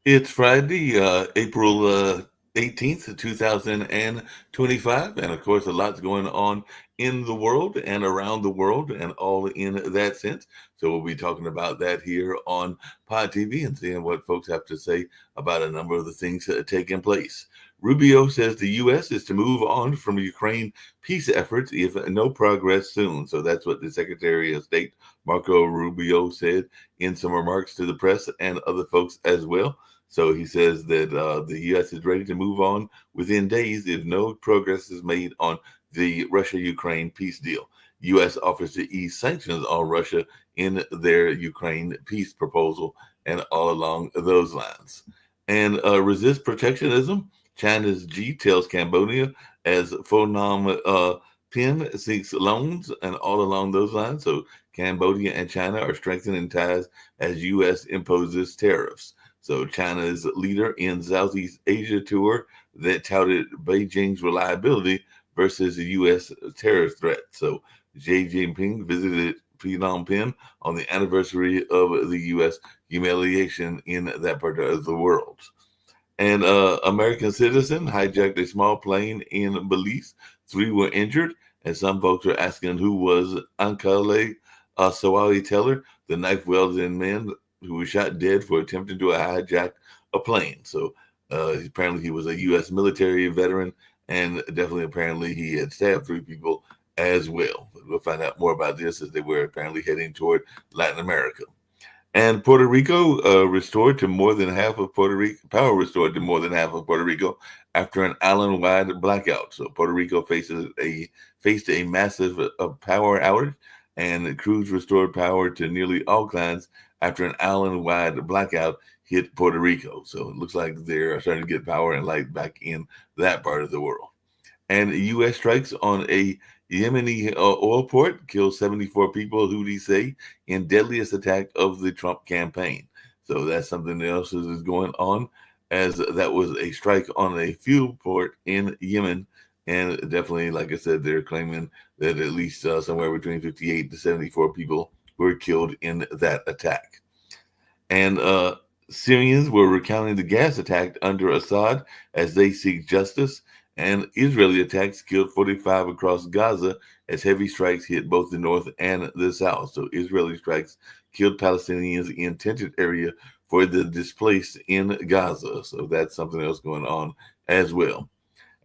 It's Friday, April 18th, 2025. And of course, a lot's going on in the world and around the world and all in that sense. So we'll be talking about that here on Pod TV and seeing what folks have to say about a number of the things that are taking place. Rubio says the U.S. is to move on from Ukraine peace efforts if no progress soon. So that's what the Secretary of State, Marco Rubio, said in some remarks to the press and other folks as well. So he says that the U.S. is ready to move on within days if no progress is made on the Russia-Ukraine peace deal. U.S. offers to ease sanctions on Russia in their Ukraine peace proposal and all along those lines. And resist protectionism. China's Xi tells Cambodia as Phnom Penh seeks loans and all along those lines. So Cambodia and China are strengthening ties as U.S. imposes tariffs. So China's leader in Southeast Asia tour that touted Beijing's reliability versus the U.S. terror threat. So Xi Jinping visited Phnom Penh on the anniversary of the U.S. humiliation in that part of the world. An American citizen hijacked a small plane in Belize. Three were injured, and some folks are asking who was Ankale Sawali Teller, the knife-wielding man who was shot dead for attempting to hijack a plane. So apparently he was a U.S. military veteran, and definitely apparently he had stabbed three people as well. But we'll find out more about this as they were apparently heading toward Latin America. And Puerto Rico restored to more than half of Puerto Rico, power restored to more than half of Puerto Rico after an island-wide blackout. So Puerto Rico faced a massive power outage, and crews restored power to nearly all clients after an island-wide blackout hit Puerto Rico. So it looks like they're starting to get power and light back in that part of the world. And U.S. strikes on a Yemeni oil port killed 74 people, Houthis say, in deadliest attack of the Trump campaign. So that's something else that is going on, as that was a strike on a fuel port in Yemen. And definitely, like I said, they're claiming that at least somewhere between 58 to 74 people were killed in that attack. And Syrians were recounting the gas attack under Assad as they seek justice. And Israeli attacks killed 45 across Gaza as heavy strikes hit both the north and the south. So Israeli strikes killed Palestinians in tented area for the displaced in Gaza. So that's something else going on as well.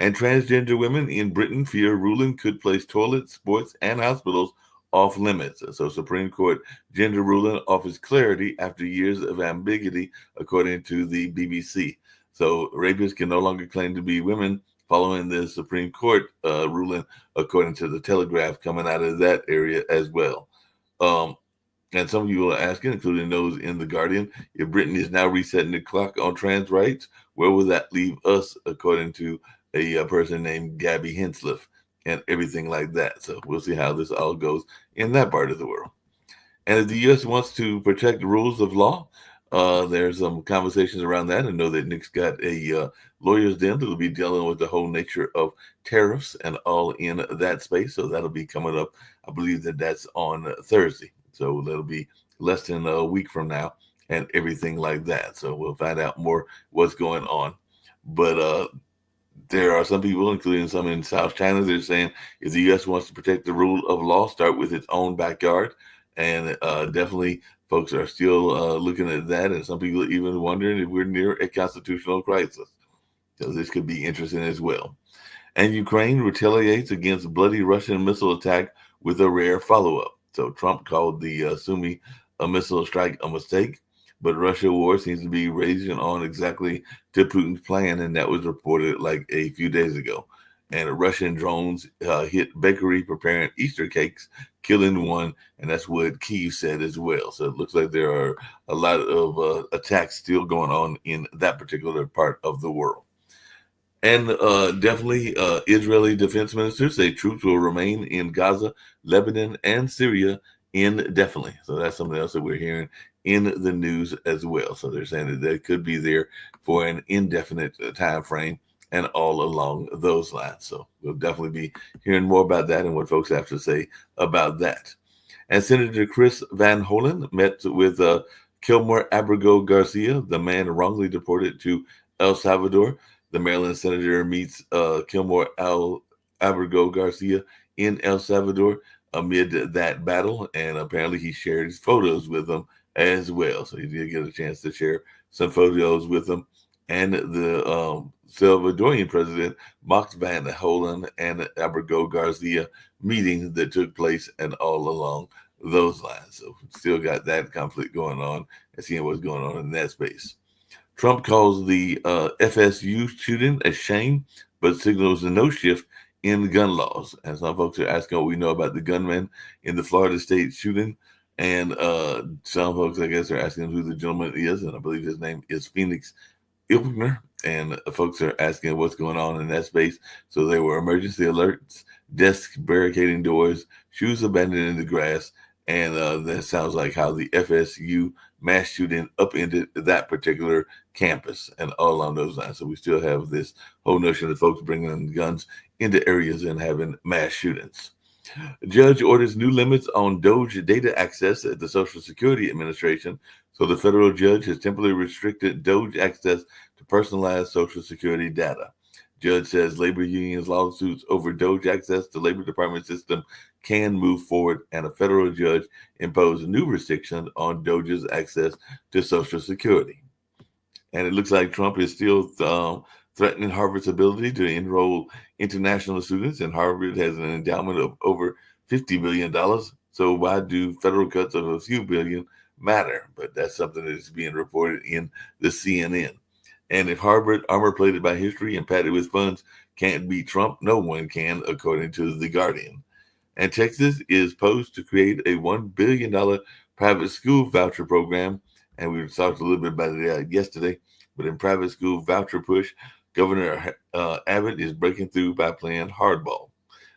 And transgender women in Britain fear ruling could place toilets, sports, and hospitals off limits. So Supreme Court gender ruling offers clarity after years of ambiguity, according to the BBC. So rapists can no longer claim to be women following the Supreme Court ruling, according to the Telegraph, coming out of that area as well. Um, and some of you are asking, including those in The Guardian, if Britain is now resetting the clock on trans rights, where will that leave us, according to a person named Gabby Hinsliff, and everything like that. So we'll see how this all goes in that part of the world. And if the U.S. wants to protect the rules of law, there's some conversations around that. I know that Nick's got a lawyer's den that'll be dealing with the whole nature of tariffs and all in that space. So that'll be coming up. I believe that that's on Thursday. So that'll be less than a week from now and everything like that. So we'll find out more what's going on. But there are some people, including some in South China, that are saying if the U.S. wants to protect the rule of law, start with its own backyard. And definitely, folks are still looking at that. And some people are even wondering if we're near a constitutional crisis. So this could be interesting as well. And Ukraine retaliates against bloody Russian missile attack with a rare follow-up. So Trump called the Sumi missile strike a mistake. But Russia war seems to be raging on exactly to Putin's plan, and that was reported like a few days ago. And Russian drones hit bakery preparing Easter cakes, killing one, and that's what Kyiv said as well. So it looks like there are a lot of attacks still going on in that particular part of the world. And definitely, Israeli defense ministers say troops will remain in Gaza, Lebanon, and Syria indefinitely. So that's something else that we're hearing in the news as well. So they're saying that they could be there for an indefinite time frame and all along those lines. So we'll definitely be hearing more about that and what folks have to say about that. And Senator Chris Van Hollen met with Kilmore Abrego Garcia, the man wrongly deported to El Salvador. The Maryland senator meets Kilmore Abrego Garcia in El Salvador amid that battle, and apparently he shared photos with them as well. So he did get a chance to share some photos with them. And the Salvadorian president, Max Van Hollen and Abrego Garcia meeting that took place and all along those lines. So still got that conflict going on and seeing what's going on in that space. Trump calls the FSU shooting a shame, but signals a no shift in gun laws. And some folks are asking what we know about the gunman in the Florida state shooting. And some folks, I guess, are asking who the gentleman is. And I believe his name is Phoenix Ilgner, and folks are asking what's going on in that space. So there were emergency alerts, desks barricading doors, shoes abandoned in the grass, and that sounds like how the FSU mass shooting upended that particular campus and all along those lines. So we still have this whole notion of folks bringing guns into areas and having mass shootings. The judge orders new limits on Doge data access at the Social Security Administration. So the federal judge has temporarily restricted Doge access to personalized Social Security data. Judge says labor unions' lawsuits over Doge access to Labor Department system can move forward, and a federal judge imposed new restrictions on Doge's access to Social Security. And it looks like Trump is still threatening Harvard's ability to enroll international students, and Harvard has an endowment of over $50 billion. So why do federal cuts of a few billion matter? But that's something that is being reported in the CNN. And if Harvard, armor plated by history and padded with funds, can't beat Trump, no one can, according to The Guardian. And Texas is posed to create a $1 billion private school voucher program. And we talked a little bit about it yesterday. But in private school voucher push, Governor Abbott is breaking through by playing hardball.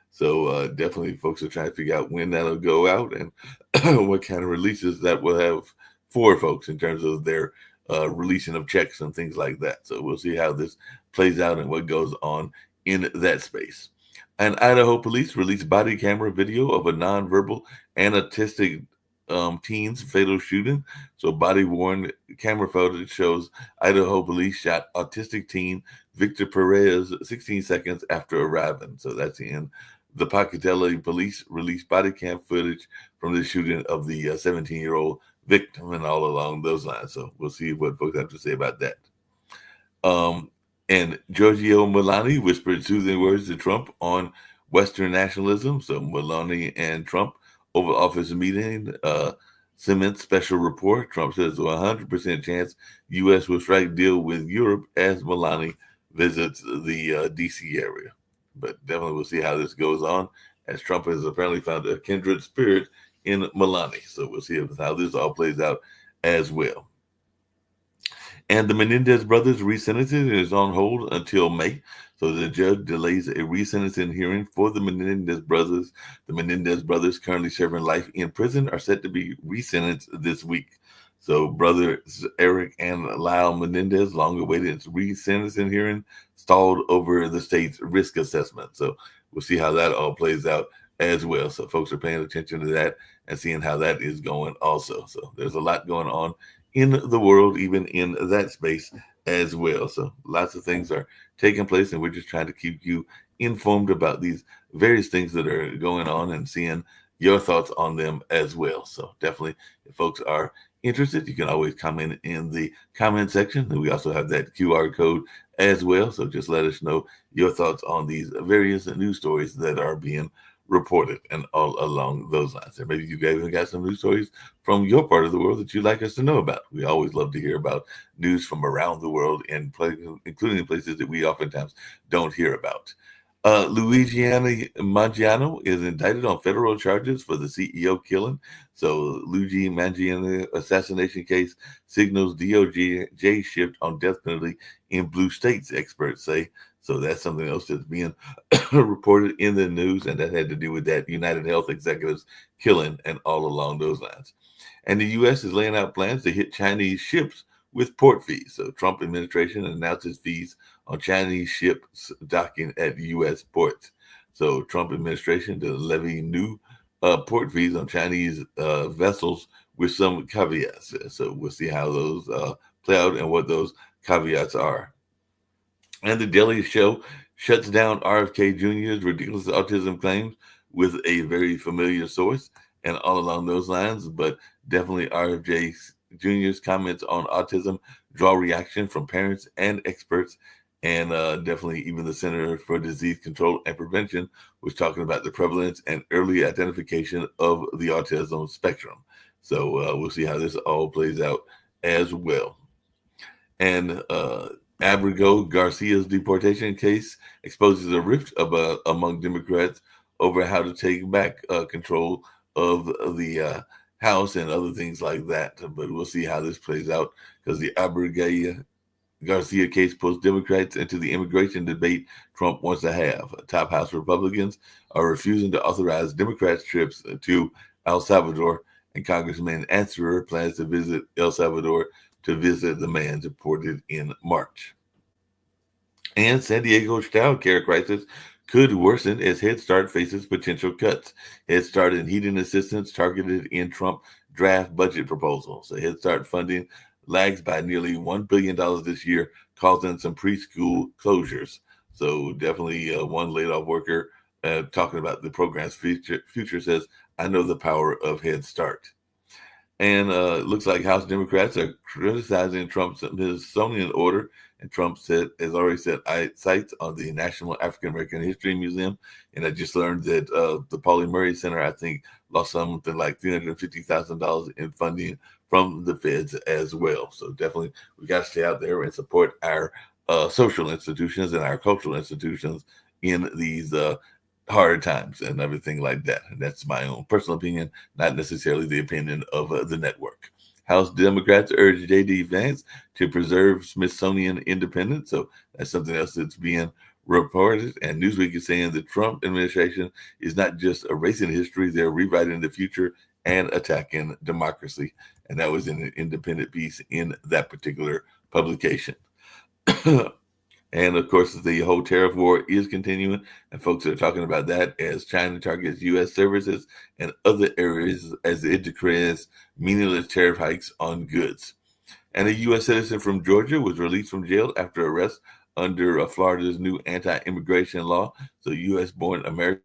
So definitely folks are trying to figure out when that'll go out and what kind of releases that will have for folks in terms of their releasing of checks and things like that. So we'll see how this plays out and what goes on in that space. And Idaho police released body camera video of a nonverbal and autistic teen's fatal shooting. So body-worn camera footage shows Idaho police shot autistic teen Victor Perez 16 seconds after arriving. So that's in the Pocatello police released body cam footage from the shooting of the 17-year-old victim and all along those lines. So we'll see what folks have to say about that. And Giorgio Meloni whispered soothing words to Trump on Western nationalism. So Meloni and Trump Oval Office meeting cements special report. Trump says a 100% chance U.S. will strike deal with Europe as Meloni visits the D.C. area. But definitely we'll see how this goes on, as Trump has apparently found a kindred spirit in Meloni. So we'll see how this all plays out as well. And the Menendez brothers resentencing is on hold until May. So the judge delays a resentencing hearing for the Menendez brothers. The Menendez brothers, currently serving life in prison, are set to be resentenced this week. So brothers Eric and Lyle Menendez, long awaited resentencing hearing, stalled over the state's risk assessment. So we'll see how that all plays out as well. So folks are paying attention to that and seeing how that is going also. So there's a lot going on in the world, even in that space as well. So lots of things are taking place, and we're just trying to keep you informed about these various things that are going on and seeing your thoughts on them as well. So definitely, if folks are interested, you can always comment in the comment section. And we also have that QR code as well. So just let us know your thoughts on these various news stories that are being reported and all along those lines. And maybe you guys have got some news stories from your part of the world that you'd like us to know about. We always love to hear about news from around the world, and including places that we oftentimes don't hear about. Luigi Mangiano is indicted on federal charges for the CEO killing. So Luigi Mangiano assassination case signals DOJ shift on death penalty in blue states, experts say. So that's something else that's being reported in the news, and that had to do with that United Health executives killing and all along those lines. And the U.S. is laying out plans to hit Chinese ships with port fees. So Trump administration announces fees on Chinese ships docking at U.S. ports. So Trump administration to levy new port fees on Chinese vessels with some caveats. So we'll see how those play out and what those caveats are. And the Daily Show shuts down RFK Jr.'s ridiculous autism claims with a very familiar source and all along those lines. But definitely RFJ Jr.'s comments on autism draw reaction from parents and experts. And definitely even the Center for Disease Control and Prevention was talking about the prevalence and early identification of the autism spectrum. So we'll see how this all plays out as well. And Abrego Garcia's deportation case exposes a rift among Democrats over how to take back control of the House and other things like that. But we'll see how this plays out because the Abrego Garcia case pulls Democrats into the immigration debate Trump wants to have. Top House Republicans are refusing to authorize Democrats' trips to El Salvador, and Congressman Answerer plans to visit El Salvador to visit the man deported in March. And San Diego's child care crisis could worsen as Head Start faces potential cuts. Head Start and heating assistance targeted in Trump draft budget proposal. So Head Start funding lags by nearly $1 billion this year, causing some preschool closures. So definitely one laid off worker talking about the program's future says, I know the power of Head Start. And it looks like House Democrats are criticizing Trump's Smithsonian order. And Trump has already set sights on the National African American History Museum. And I just learned that the Pauli Murray Center, I think, lost something like $350,000 in funding from the feds as well. So definitely we got to stay out there and support our social institutions and our cultural institutions in these hard times and everything like that. And that's my own personal opinion, not necessarily the opinion of the network. House Democrats urge J.D. Vance to preserve Smithsonian independence. So that's something else that's being reported. And Newsweek is saying the Trump administration is not just erasing history, they're rewriting the future and attacking democracy. And that was in an independent piece in that particular publication. And of course, the whole tariff war is continuing, and folks are talking about that as China targets U.S. services and other areas as it declares meaningless tariff hikes on goods. And a U.S. citizen from Georgia was released from jail after arrest under Florida's new anti-immigration law. So, U.S.-born American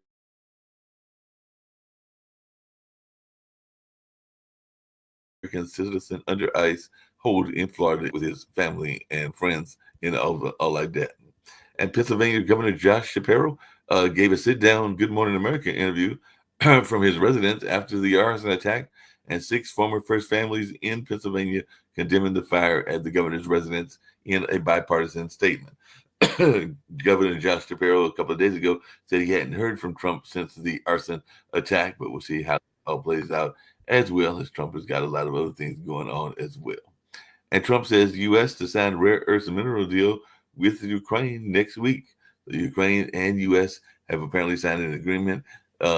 citizen under ICE hold in Florida with his family and friends and all like that. And Pennsylvania Governor Josh Shapiro gave a sit-down Good Morning America interview from his residence after the arson attack, and 6 former first families in Pennsylvania condemning the fire at the governor's residence in a bipartisan statement. Governor Josh Shapiro a couple of days ago said he hadn't heard from Trump since the arson attack, but we'll see how it all plays out, as well as Trump has got a lot of other things going on as well. And Trump says U.S. to sign rare earths mineral deal with Ukraine next week. The Ukraine and U.S. have apparently signed an agreement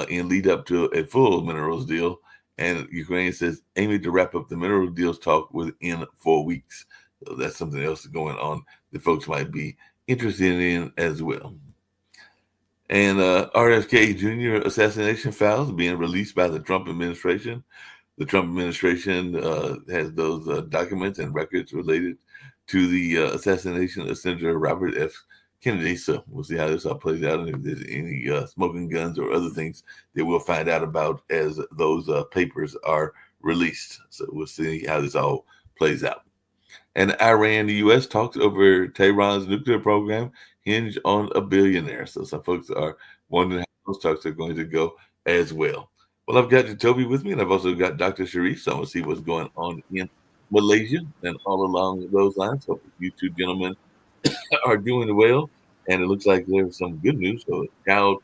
in lead up to a full minerals deal. And Ukraine says aiming to wrap up the mineral deals talk within 4 weeks. So that's something else going on that folks might be interested in as well. And RFK Jr. assassination files being released by the Trump administration. The Trump administration has those documents and records related to the assassination of Senator Robert F. Kennedy. So we'll see how this all plays out and if there's any smoking guns or other things that we'll find out about as those papers are released. So we'll see how this all plays out. And Iran and the U.S. talks over Tehran's nuclear program hinge on a billionaire. So some folks are wondering how those talks are going to go as well. Well, I've got Jacoby with me, and I've also got Dr. Sharif. So I'm going to see what's going on in Malaysia and all along those lines. Hope you two gentlemen are doing well. And it looks like there's some good news. So a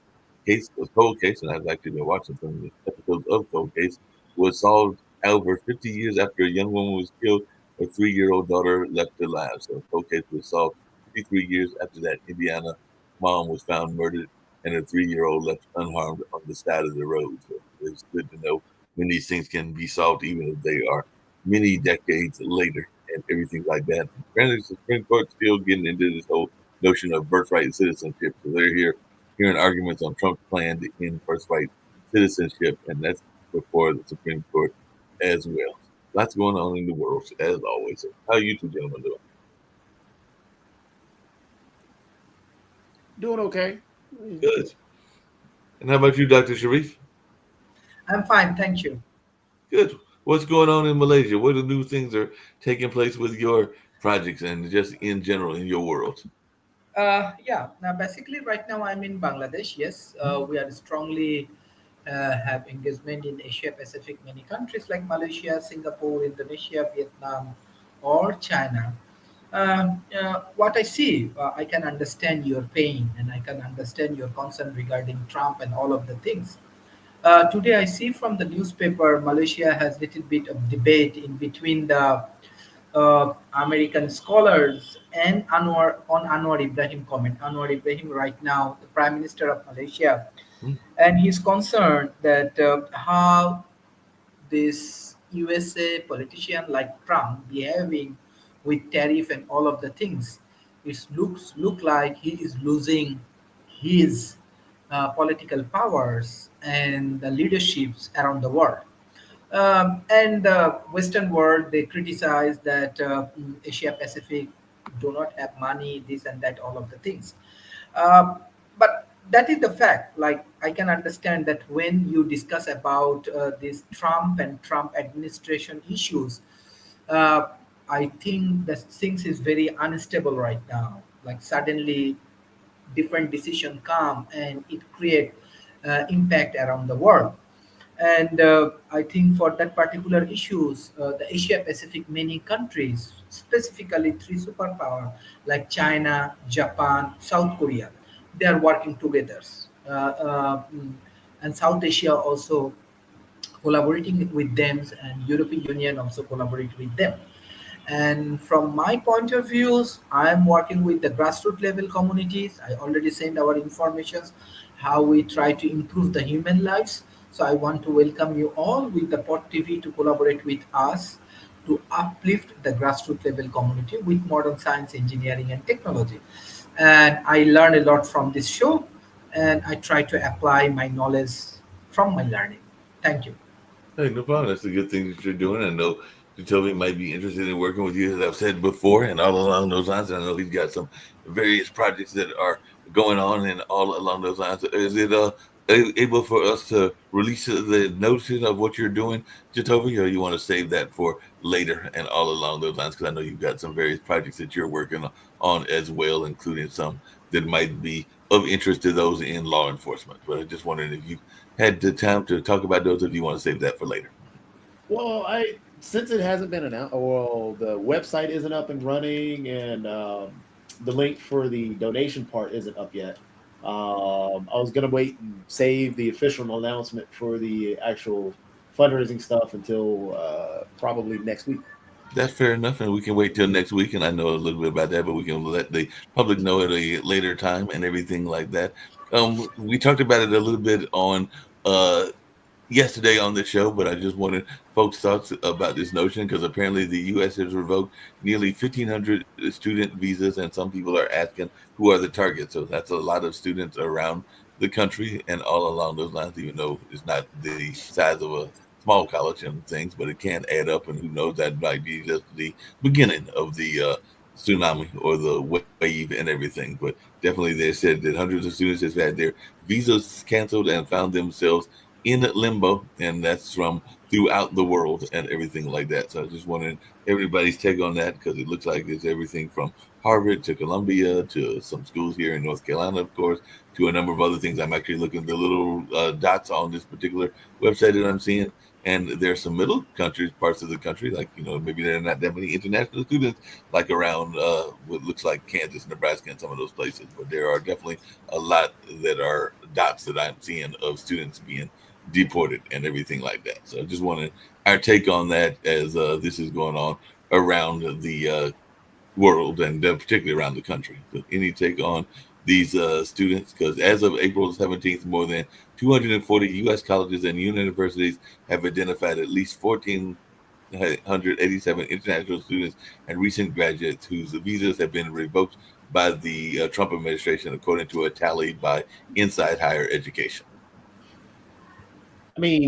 cold case, and I've actually been watching some of the episodes of Cold Case, was solved over 50 years after a young woman was killed. Her 3-year-old daughter left alive. So the cold case was solved 53 years after that Indiana mom was found murdered and her 3-year-old left unharmed on the side of the road. So it's good to know when these things can be solved, even if they are many decades later and everything like that. Granted, the Supreme Court still getting into this whole notion of birthright citizenship. So they're hearing arguments on Trump's plan to end birthright citizenship, and that's before the Supreme Court as well. Lots going on in the world, as always. How are you two gentlemen doing? Doing okay. Good. And how about you, Dr. Sharif? I'm fine, thank you. Good. What's going on in Malaysia? What are new things are taking place with your projects and just in general in your world? Yeah, now basically right now I'm in Bangladesh. Yes, we are strongly have engagement in Asia Pacific, many countries like Malaysia, Singapore, Indonesia, Vietnam, or China. What I see, I can understand your pain and I can understand your concern regarding Trump and all of the things. Today, I see from the newspaper, Malaysia has little bit of debate in between the American scholars and Anwar Ibrahim comment. Anwar Ibrahim, right now, the Prime Minister of Malaysia, Hmm? and he's concerned that how this USA politician like Trump behaving with tariff and all of the things, it look like he is losing his political powers and the leaderships around the world. And the Western world, they criticize that Asia Pacific do not have money, this and that, all of the things. Um, but that is the fact. Like I can understand that when you discuss about this Trump and Trump administration issues, uh, I think that things is very unstable right now. Like suddenly different decision come and it create impact around the world. And I think for that particular issues, the Asia Pacific many countries, specifically three superpower like China, Japan, South Korea, they are working together. And South Asia also collaborating with them, and European Union also collaborate with them. And from my point of views, I am working with the grassroots level communities. I already sent our informations how we try to improve the human lives. So I want to welcome you all with the Pod TV to collaborate with us to uplift the grassroots level community with modern science, engineering, and technology. And I learned a lot from this show, and I try to apply my knowledge from my learning. Thank you. Hey, no problem. That's a good thing that you're doing. I know Jacoby might be interested in working with you, as I've said before, and all along those lines. I know he's got some various projects that are going on, and all along those lines. Is it able for us to release the notion of what you're doing, Jacoby, or you want to save that for later and all along those lines? Because I know you've got some various projects that you're working on as well, including some that might be of interest to those in law enforcement. But I just wondering if you had the time to talk about those, if you want to save that for later. Well, I since it hasn't been announced, well, the website isn't up and running, and the link for the donation part isn't up yet. I was gonna wait and save the official announcement for the actual fundraising stuff until probably next week. That's fair enough, and we can wait till next week. And I know a little bit about that, but we can let the public know at a later time and everything like that. We talked about it a little bit on uh, yesterday on the show, but I just wanted folks' thoughts about this notion because apparently the U.S. has revoked nearly 1,500 student visas, and some people are asking who are the targets. So that's a lot of students around the country and all along those lines, even though it's not the size of a small college and things, but it can add up, and who knows, that might be just the beginning of the tsunami or the wave and everything. But definitely, they said that hundreds of students have had their visas canceled and found themselves in limbo, and that's from throughout the world and everything like that. So I just wanted everybody's take on that because it looks like it's everything from Harvard to Columbia to some schools here in North Carolina, of course, to a number of other things. I'm actually looking at the little dots on this particular website that I'm seeing. And there's some middle countries, parts of the country, like, maybe there are not that many international students, like around what looks like Kansas, Nebraska, and some of those places. But there are definitely a lot that are dots that I'm seeing of students being deported and everything like that. So I just wanted our take on that as this is going on around the world and particularly around the country. So any take on these students? Because as of April 17th, more than 240 U.S. colleges and universities have identified at least 1,487 international students and recent graduates whose visas have been revoked by the Trump administration, according to a tally by Inside Higher Education. I mean,